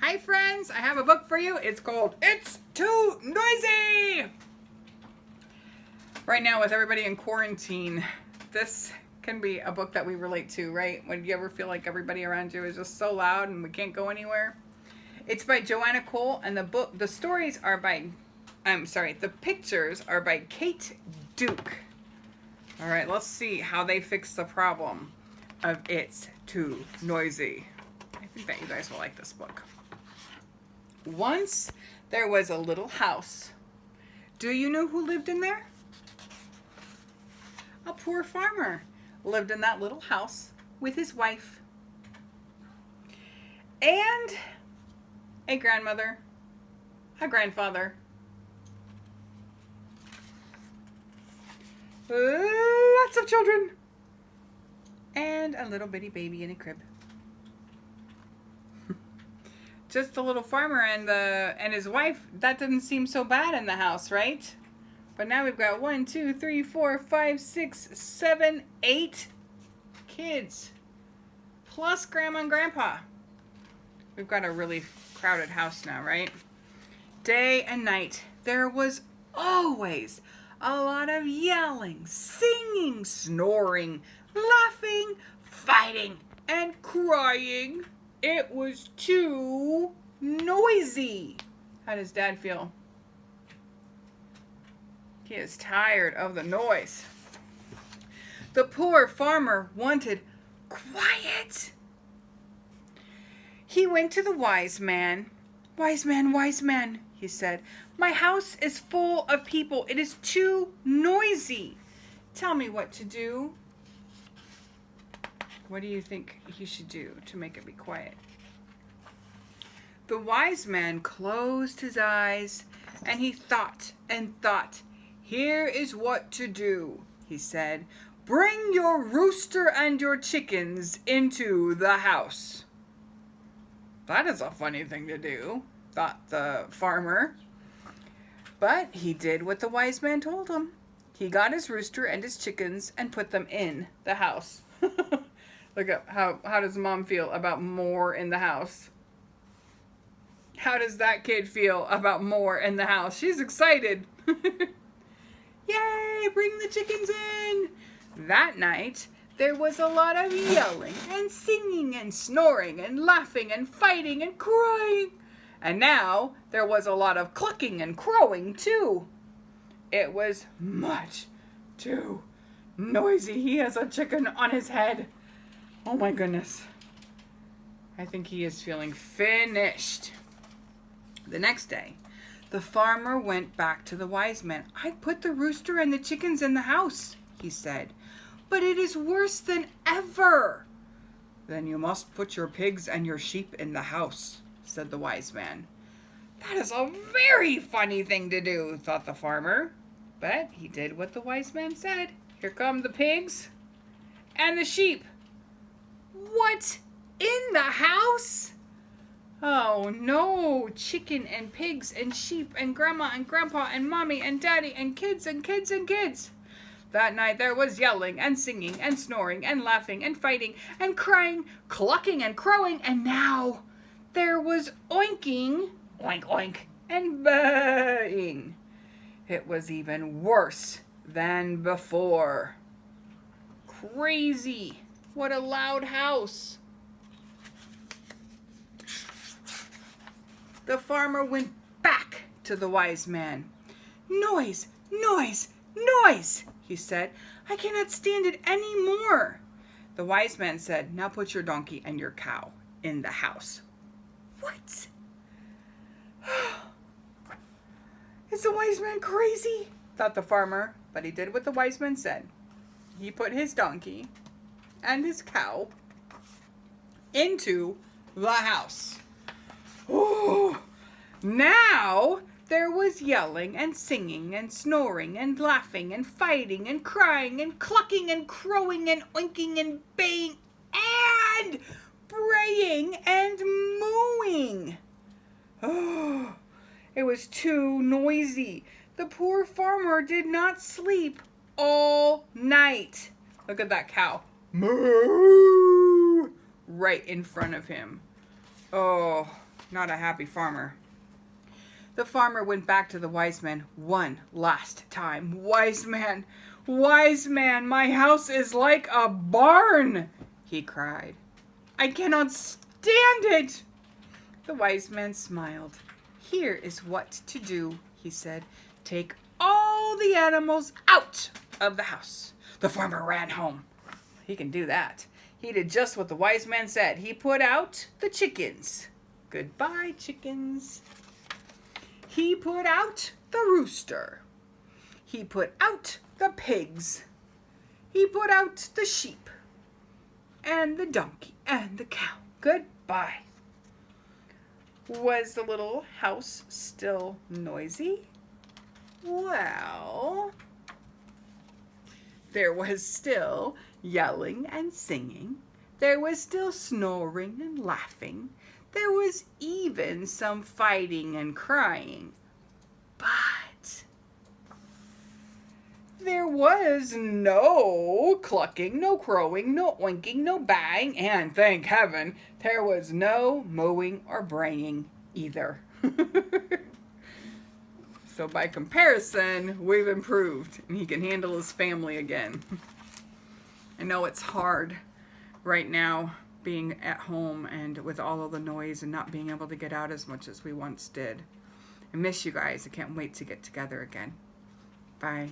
Hi friends, I have a book for you. It's called It's Too Noisy! Right now with everybody in quarantine, this can be a book that we relate to, right? When you ever feel like everybody around you is just so loud and we can't go anywhere. It's by Joanna and the stories are by, the pictures are by Kate Duke. All right, let's see how they fix the problem of It's Too Noisy. I think that you guys will like this book. Once there was a little house. Do you know who lived in there? A poor farmer lived in that little house with his wife and a grandmother, a grandfather, lots of children, and a little bitty baby in a crib. Just the little farmer and his wife. That didn't seem so bad in the house, right? But now we've got 1, 2, 3, 4, 5, 6, 7, 8 kids, plus grandma and grandpa. We've got a really crowded house now, right? Day and night, there was always a lot of yelling, singing, snoring, laughing, fighting, and crying. It was too noisy. How does Dad feel? He is tired of the noise. The poor farmer wanted quiet. He went to the wise man. Wise man, he said. My house is full of people. It is too noisy. Tell me what to do. What do you think he should do to make it be quiet? The wise man closed his eyes and he thought and thought. Here is what to do, he said. Bring your rooster and your chickens into the house. That is a funny thing to do, thought the farmer. But he did what the wise man told him. He got his rooster and his chickens and put them in the house. Look at how does Mom feel about more in the house? How does that kid feel about more in the house? She's excited. Yay, bring the chickens in. That night, there was a lot of yelling and singing and snoring and laughing and fighting and crying. And now there was a lot of clucking and crowing too. It was much too noisy. He has a chicken on his head. Oh my goodness. I think he is feeling finished. The next day, the farmer went back to the wise man. I put the rooster and the chickens in the house, he said, but it is worse than ever. Then you must put your pigs and your sheep in the house, said the wise man. That is a very funny thing to do, thought the farmer. But he did what the wise man said. Here come the pigs and the sheep. What? In the house? Oh no, chicken and pigs and sheep and grandma and grandpa and mommy and daddy and kids and kids and kids. That night there was yelling and singing and snoring and laughing and fighting and crying, clucking and crowing, and now there was oinking, oink oink, and baying. It was even worse than before. Crazy. What a loud house. The farmer went back to the wise man. Noise, noise, noise, he said. I cannot stand it any more. The wise man said, now put your donkey and your cow in the house. What? Is the wise man crazy? Thought the farmer, but he did what the wise man said. He put his donkey and his cow into the house. Oh, now there was yelling and singing and snoring and laughing and fighting and crying and clucking and crowing and oinking and baying and braying and mooing. Oh, it was too noisy. The poor farmer did not sleep all night. Look at that cow. Moo! Right in front of him. Oh, not a happy farmer. The farmer went back to the wise man one last time. Wise man, my house is like a barn, he cried. I cannot stand it. The wise man smiled. Here is what to do, he said. Take all the animals out of the house. The farmer ran home. He can do that. He did just what the wise man said. He put out the chickens. Goodbye, chickens. He put out the rooster. He put out the pigs. He put out the sheep and the donkey and the cow. Goodbye. Was the little house still noisy? Well, there was still yelling and singing. There was still snoring and laughing. There was even some fighting and crying. But there was no clucking, no crowing, no oinking, no bang, and thank heaven, there was no mooing or braying either. So by comparison, we've improved, and he can handle his family again. I know it's hard right now being at home and with all of the noise and not being able to get out as much as we once did. I miss you guys. I can't wait to get together again. Bye.